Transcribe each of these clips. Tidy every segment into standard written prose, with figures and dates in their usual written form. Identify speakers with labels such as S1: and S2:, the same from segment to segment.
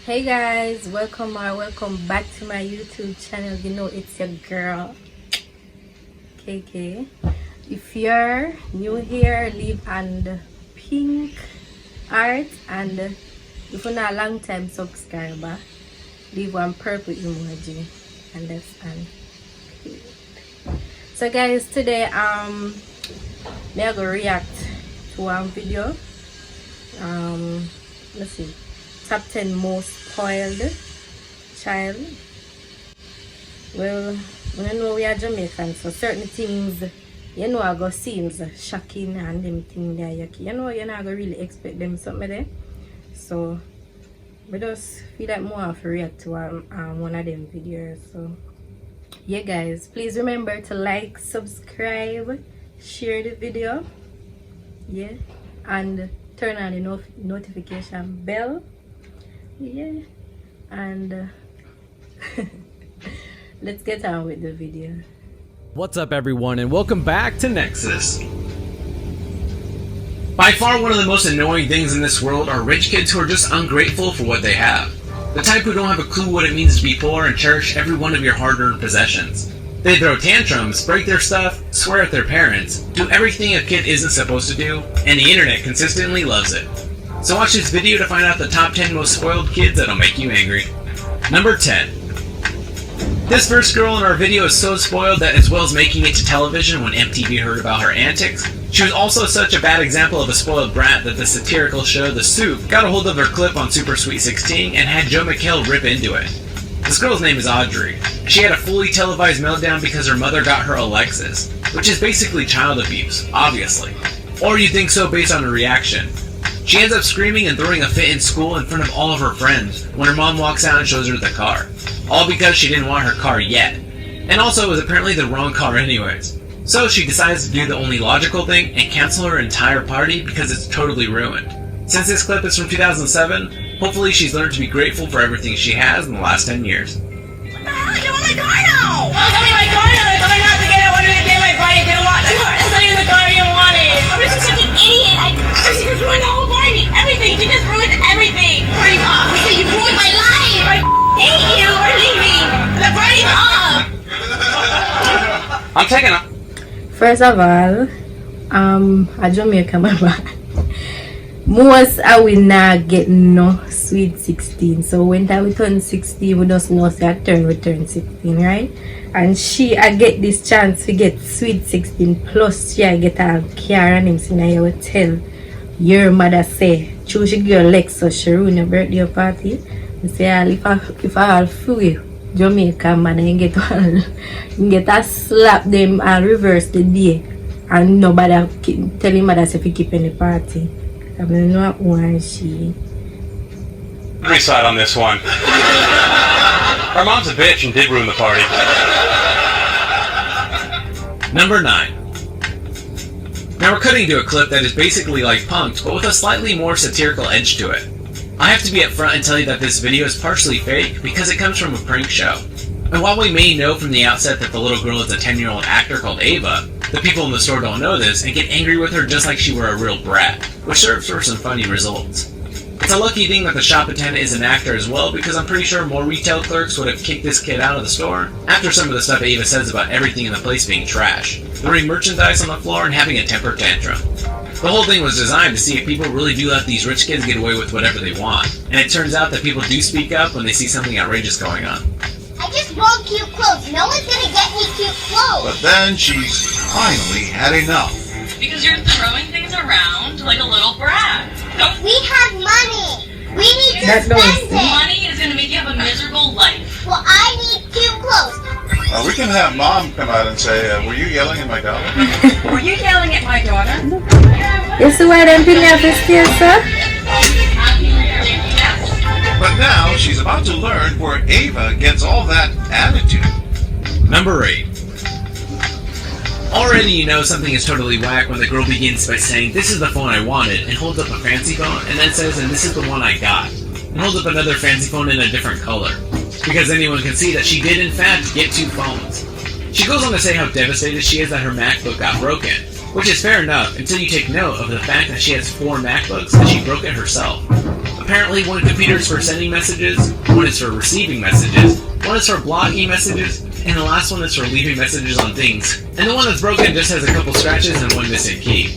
S1: Hey guys, welcome back to my YouTube channel. You know it's your girl KK. If you're new here, leave and pink art, and if you're not a long time subscriber, leave one purple emoji, and that's an. So guys, today me I go react to one video. Let's see, top 10 most spoiled child. Well, I know we are Jamaican, so certain things, you know, I go seems shocking, and them things there, you know, you're not gonna really expect them something there. So we just feel like more of a react to one of them videos. So yeah guys, please remember to like, subscribe, share the video, yeah, and turn on the notification bell, yeah, and let's get on with the video.
S2: What's up everyone, and welcome back to Nexus. By far one of the most annoying things in this world are rich kids who are just ungrateful for what they have. The type who don't have a clue what it means to be poor and cherish every one of your hard-earned possessions. They throw tantrums, break their stuff, swear at their parents, do everything a kid isn't supposed to do, and the internet consistently loves it. So watch this video to find out the top 10 most spoiled kids that'll make you angry. Number 10. This first girl in our video is so spoiled that as well as making it to television when MTV heard about her antics, she was also such a bad example of a spoiled brat that the satirical show The Soup got a hold of her clip on Super Sweet 16 and had Joe McHale rip into it. This girl's name is Audrey. She had a fully televised meltdown because her mother got her a Lexus, which is basically child abuse, obviously. Or you think so based on her reaction. She ends up screaming and throwing a fit in school in front of all of her friends when her mom walks out and shows her the car. All because she didn't want her car yet. And also it was apparently the wrong car anyways. So she decides to do the only logical thing and cancel her entire party because it's totally ruined. Since this clip is from 2007, hopefully she's learned to be grateful for everything she has in the last 10 years.
S3: What the hell? I want my car now! Oh, tell me my car now! I told her not to get it. I wanted to get my party. Didn't want the car. That's not even the car you wanted. I was just such an idiot. She just ruined the whole party. Everything. She just ruined everything. Party's off. You ruined my life. I hate you. We're leaving. The party's off.
S2: I'm taking it.
S1: First of all, a Jamaican member. Most I will not get no sweet 16. So when we turn 16, we just know that we turn 16, right? And I get this chance to get sweet 16 plus I get a car and him saying I will tell your mother say choose your girl Lexus, she ruin your birthday party. I say if I free Jamaica man and get a slap them and reverse the day and nobody tell him mother if you keep in the party. I mean, not why she.
S4: Henry's side on this one. Our mom's a bitch and did ruin the party.
S2: Number 9. Now we're cutting to a clip that is basically like Punk'd, but with a slightly more satirical edge to it. I have to be upfront and tell you that this video is partially fake because it comes from a prank show. And while we may know from the outset that the little girl is a 10-year-old actor called Ava, the people in the store don't know this and get angry with her just like she were a real brat, which serves for some funny results. It's a lucky thing that the shop attendant is an actor as well, because I'm pretty sure more retail clerks would have kicked this kid out of the store after some of the stuff Ava says about everything in the place being trash, throwing merchandise on the floor and having a temper tantrum. The whole thing was designed to see if people really do let these rich kids get away with whatever they want, and it turns out that people do speak up when they see something outrageous going on.
S5: I just want cute clothes. No one's gonna get me cute clothes.
S6: But then she's finally had enough.
S3: Because you're throwing things around like a little brat.
S5: We have money. We need to
S1: That
S5: spend
S1: noise.
S5: it.
S3: Money is going to make you have a miserable life.
S5: Well, I need cute clothes.
S6: We can have Mom come out and say, were you yelling at my daughter?
S3: Were you yelling at my daughter?
S1: You see why them pin up his tail, sir?
S6: But now she's about to learn where Ava gets all that attitude.
S2: Number 8. Already you know something is totally whack when the girl begins by saying, "This is the phone I wanted," and holds up a fancy phone, and then says, "And this is the one I got," and holds up another fancy phone in a different color. Because anyone can see that she did in fact get 2 phones. She goes on to say how devastated she is that her MacBook got broken, which is fair enough until you take note of the fact that she has 4 MacBooks and she broke it herself. Apparently, one computer is for sending messages, one is for receiving messages, one is for blocking messages, and the last one is for leaving messages on things. And the one that's broken just has a couple scratches and one missing key.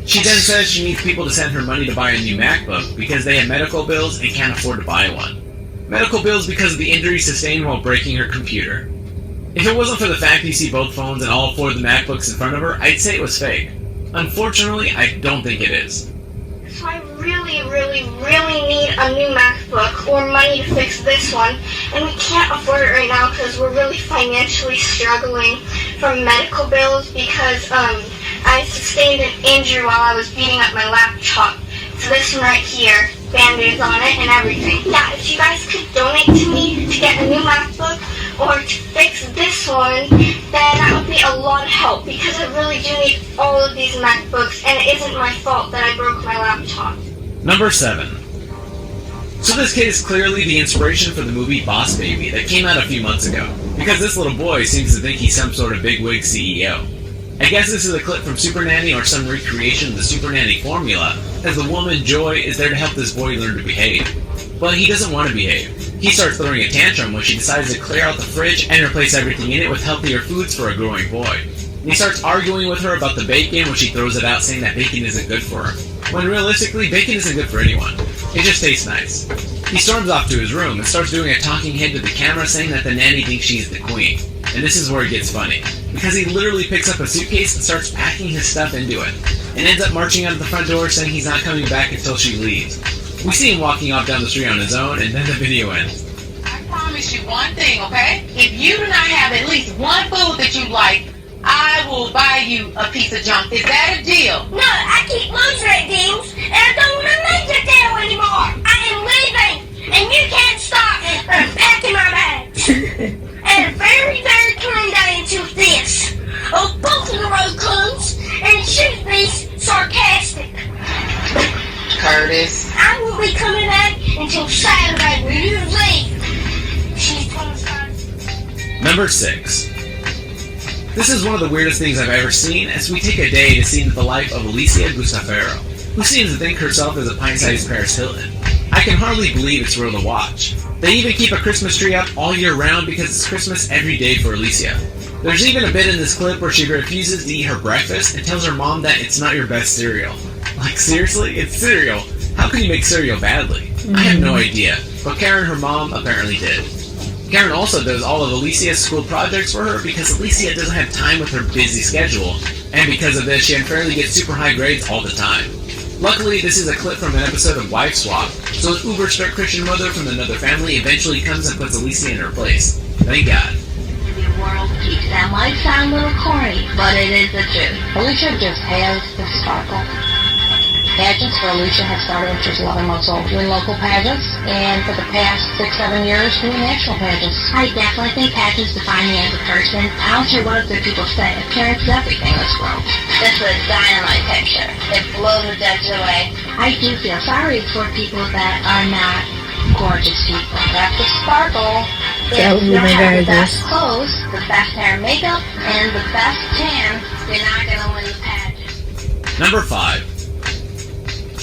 S2: She then says she needs people to send her money to buy a new MacBook because they have medical bills and can't afford to buy one. Medical bills because of the injury sustained while breaking her computer. If it wasn't for the fact you see both phones and all four of the MacBooks in front of her, I'd say it was fake. Unfortunately, I don't think it is.
S5: So I really need a new MacBook or money to fix this one, and we can't afford it right now because we're really financially struggling from medical bills because I sustained an injury while I was beating up my laptop. So this one right here, Band-Aids on it and everything. Yeah, if you guys could donate to me to get a new MacBook or to fix this one, then that would be a lot of help because I really do need all of these MacBooks and it isn't my fault that I broke my laptop.
S2: Number 7. So this kid is clearly the inspiration for the movie Boss Baby that came out a few months ago, because this little boy seems to think he's some sort of bigwig CEO. I guess this is a clip from Super Nanny or some recreation of the Super Nanny formula, as the woman Joy is there to help this boy learn to behave. But he doesn't want to behave. He starts throwing a tantrum when she decides to clear out the fridge and replace everything in it with healthier foods for a growing boy. And he starts arguing with her about the bacon when she throws it out, saying that bacon isn't good for her. When realistically, bacon isn't good for anyone. It just tastes nice. He storms off to his room and starts doing a talking head to the camera saying that the nanny thinks she's the queen. And this is where it gets funny, because he literally picks up a suitcase and starts packing his stuff into it, and ends up marching out of the front door saying he's not coming back until she leaves. We see him walking off down the street on his own, and then the video ends.
S3: I promise you one thing, okay? If you do not have at least one food that you like, I will buy you a piece of junk. Is that a deal?
S5: No, I keep losing at games and I don't want to make the deal anymore. I am leaving and you can't stop me from packing my bags. And a very kind guy into this. Oh, both of the road comes and should be sarcastic.
S3: Curtis.
S5: I won't be coming back until Saturday when you leave. She's gonna start.
S2: Number 6. This is one of the weirdest things I've ever seen, as we take a day to see into the life of Alicia Gustafaro, who seems to think herself as a pint-sized Paris Hilton. I can hardly believe it's real to watch. They even keep a Christmas tree up all year round because it's Christmas every day for Alicia. There's even a bit in this clip where she refuses to eat her breakfast and tells her mom that it's not your best cereal. Like, seriously? It's cereal. How can you make cereal badly? I have no idea, but Karen, her mom, apparently did. Karen also does all of Alicia's school projects for her because Alicia doesn't have time with her busy schedule, and because of this, she unfairly gets super high grades all the time. Luckily, this is a clip from an episode of Wife Swap, so an uber-strict Christian mother from another family eventually comes and puts Alicia in her place. Thank God.
S7: The world keeps that might sound a little corny, but it is the truth. Alicia just has the sparkle. Pageants for Alicia have started when she was 11 months old, doing local pageants, and for the past 6-7 years doing national pageants. I definitely think pageants define me as a person. I don't care what other people say. Appearance is everything in this world.
S5: This was a dynamite picture. It blows the judge away.
S7: I do feel sorry for people that are not gorgeous people. That's the sparkle.
S1: That would be
S7: If you don't
S1: my
S7: have the
S1: guidance.
S7: best clothes, the best hair and makeup, and the best tan, you're not going to win the pageant.
S2: Number 5.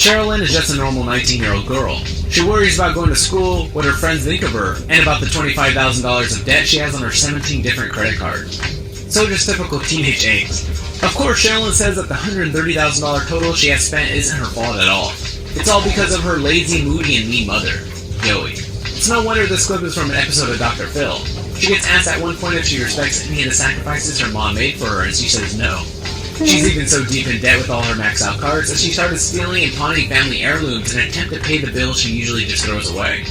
S2: Sherilyn is just a normal 19-year-old girl. She worries about going to school, what her friends think of her, and about the $25,000 of debt she has on her 17 different credit cards. So just typical teenage angst. Of course, Sherilyn says that the $130,000 total she has spent isn't her fault at all. It's all because of her lazy, moody, and mean mother, Joey. It's no wonder this clip is from an episode of Dr. Phil. She gets asked at one point if she respects any of the sacrifices her mom made for her, and she says no. She's even so deep in debt with all her maxed out cards that she started stealing and pawning family heirlooms in an attempt to pay the bills she usually just throws away.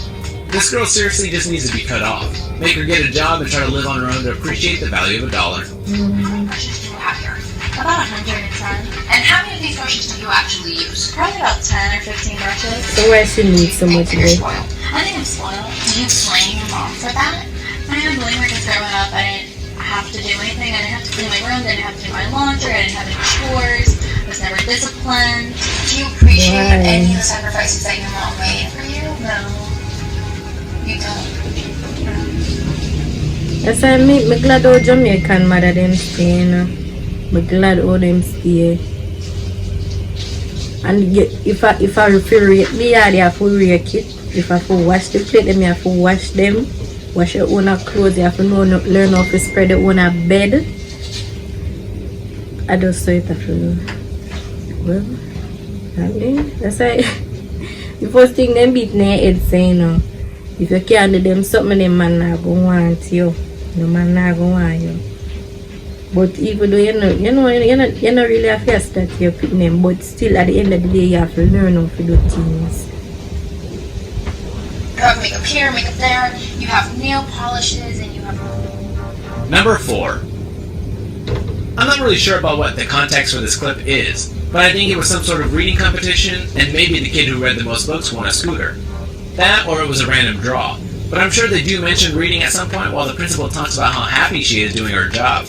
S2: This girl seriously just needs to be cut off. Make her get a job and try to live on her own to appreciate the value of $1.
S3: How many brushes do you have here? About 110. And how many of these brushes do you actually use? Probably about 10 or 15 brushes.
S1: So why she needs so much
S3: You're
S1: of it?
S3: spoiled. I think I'm spoiled. Do you blame your mom for that? I didn't blame her because growing up I didn't have to do anything. I didn't have to clean my room, didn't have to do my laundry, I didn't have any chores, I was never disciplined. Do you appreciate
S1: Why?
S3: any of the sacrifices that your mom made for you? No. You don't.
S1: That's why me glad how Jamaican mother them stay, you know. Me glad how them stay. And if I refrigerate the yard, you have to rake it. If I have to wash the plate, then you have to wash them. Wash your own clothes, you have to learn how to spread your own bed. I just saw it after. Well, I mean, that's why the first thing them beat their head saying, if you can't do them something, them man not gonna want you. No man not gonna want you. But even though you're not really a first that you're picking them, but still at the end of the day you have to learn how to do things.
S8: You have makeup here, makeup there, you have nail polishes, and you have...
S2: Number 4. I'm not really sure about what the context for this clip is, but I think it was some sort of reading competition, and maybe the kid who read the most books won a scooter. That, or it was a random draw. But I'm sure they do mention reading at some point while the principal talks about how happy she is doing her job.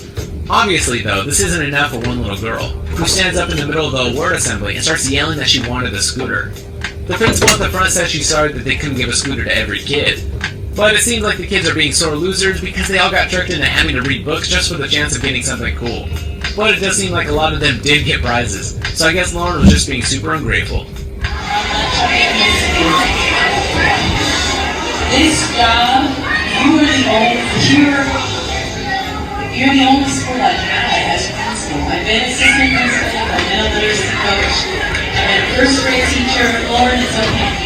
S2: Obviously, though, this isn't enough for one little girl, who stands up in the middle of the word assembly and starts yelling that she wanted a scooter. The principal at the front says she's sorry that they couldn't give a scooter to every kid. But it seems like the kids are being sore losers because they all got tricked into having to read books just for the chance of getting something cool. But it does seem like a lot of them did get prizes, so I guess Lauren was just being super ungrateful.
S9: This job, you're the only school I've had as a principal. I've been assistant principal, I've been a literacy coach, I've been a first grade teacher, Lauren is okay.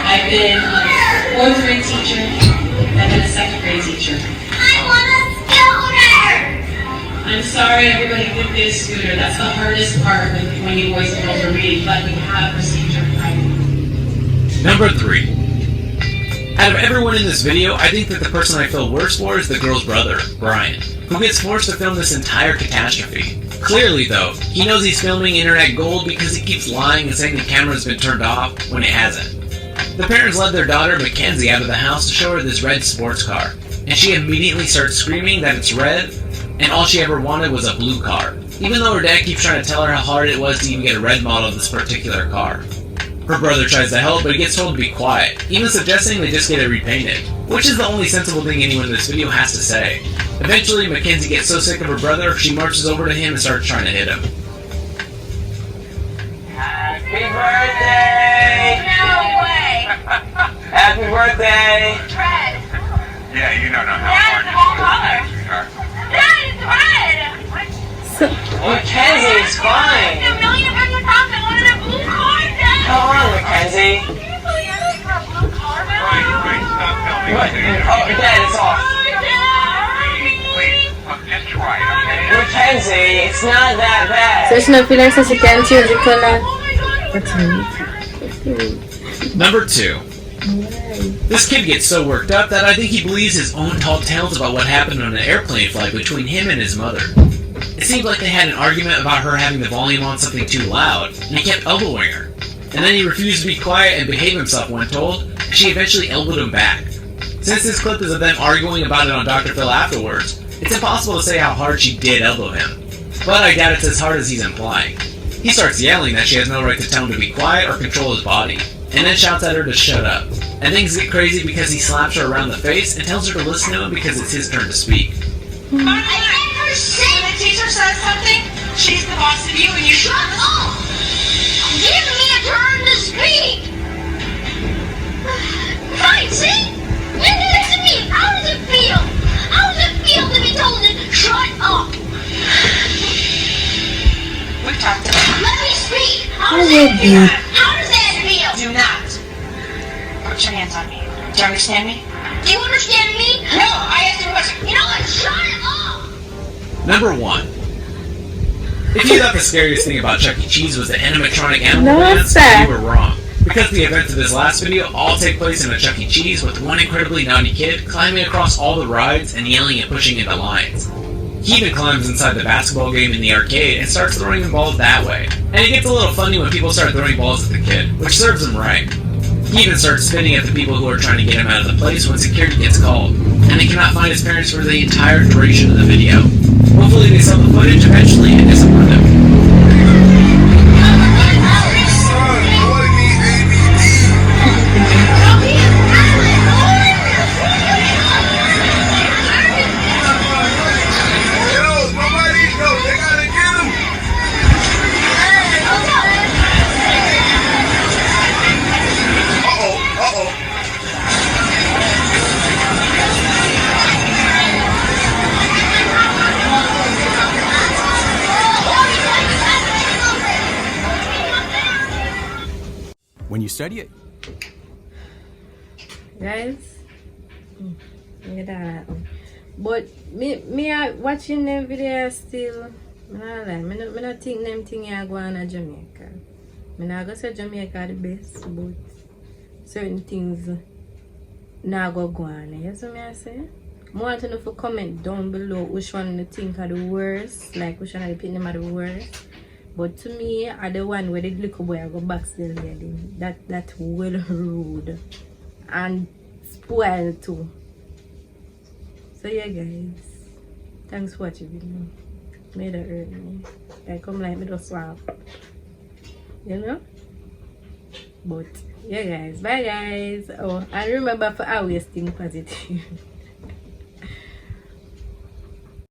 S9: I've been a fourth grade teacher, I've been a second grade teacher.
S5: I want a scooter!
S9: I'm sorry everybody didn't get a scooter. That's the hardest part when you boys and girls are reading, but we have a procedure.
S2: Number 3. Out of everyone in this video, I think that the person I feel worse for is the girl's brother, Brian, who gets forced to film this entire catastrophe. Clearly, though, he knows he's filming internet gold because he keeps lying and saying the camera's been turned off when it hasn't. The parents led their daughter, Mackenzie, out of the house to show her this red sports car, and she immediately starts screaming that it's red, and all she ever wanted was a blue car, even though her dad keeps trying to tell her how hard it was to even get a red model of this particular car. Her brother tries to help, but he gets told to be quiet, even suggesting they just get it repainted, which is the only sensible thing anyone in this video has to say. Eventually, Mackenzie gets so sick of her brother, she marches over to him and starts trying to hit him.
S3: Happy birthday!
S5: No way!
S3: Happy birthday!
S5: Red!
S6: Yeah, you don't know how
S5: Dad, it's the wrong color! Dad, it's red!
S3: Mackenzie, it's fine!
S5: $1 million in your pocket, what is a blue car, Dad?
S3: Come on, Mackenzie.
S5: Can you believe it? For a blue car, man?
S6: Wait, stop filming.
S3: What? Oh, Dad, it's off.
S6: Please, just try, okay?
S3: Mackenzie, it's not that bad.
S1: So she not feel like she can change the color.
S2: Number 2. This kid gets so worked up that I think he believes his own tall tales about what happened on an airplane flight between him and his mother. It seemed like they had an argument about her having the volume on something too loud, and he kept elbowing her. And then he refused to be quiet and behave himself when told, and she eventually elbowed him back. Since this clip is of them arguing about it on Dr. Phil afterwards, it's impossible to say how hard she did elbow him. But I doubt it's as hard as he's implying. He starts yelling that she has no right to tell him to be quiet or control his body, and then shouts at her to shut up. And things get crazy because he slaps her around the face and tells her to listen to him because it's his turn to speak.
S8: When the teacher says something, she's the boss of you and you shut up!
S5: Give me a turn to speak! Fine, see? Listen to me! How does it feel? How does it feel to be told to shut up?
S8: We've talked about it.
S5: Let me speak! How does that feel? How does that feel?
S8: Do not put your hands on me. Do you understand me?
S5: Do you understand me?
S8: No, I asked you a question.
S5: You know what? Shut up!
S2: Number 1. If you thought the scariest thing about Chuck E. Cheese was the animatronic animal
S1: No,
S2: dance,
S1: sir.
S2: you were wrong. Because the events of this last video all take place in a Chuck E. Cheese with one incredibly naughty kid climbing across all the rides and yelling and pushing into lines. He even climbs inside the basketball game in the arcade and starts throwing the balls that way. And it gets a little funny when people start throwing balls at the kid, which serves him right. He even starts spinning at the people who are trying to get him out of the place when security gets called, and they cannot find his parents for the entire duration of the video. Hopefully they saw the footage eventually and discipline him.
S10: study it.
S1: Guys, look at that. But me watching them videos still. I don't think them thing are going to Jamaica. I not gonna say Jamaica the best, but certain things now go on. You see what I say? I want to know if you comment down below which one you think are the worst, like which one of the people are the worst. But to me, are the one where the little boy I go back still getting that well rude and spoiled too. So yeah guys, thanks for watching the video. Made it hurt me. I come like me just swap. You know? But yeah guys, bye guys. Oh, and remember for always think positive.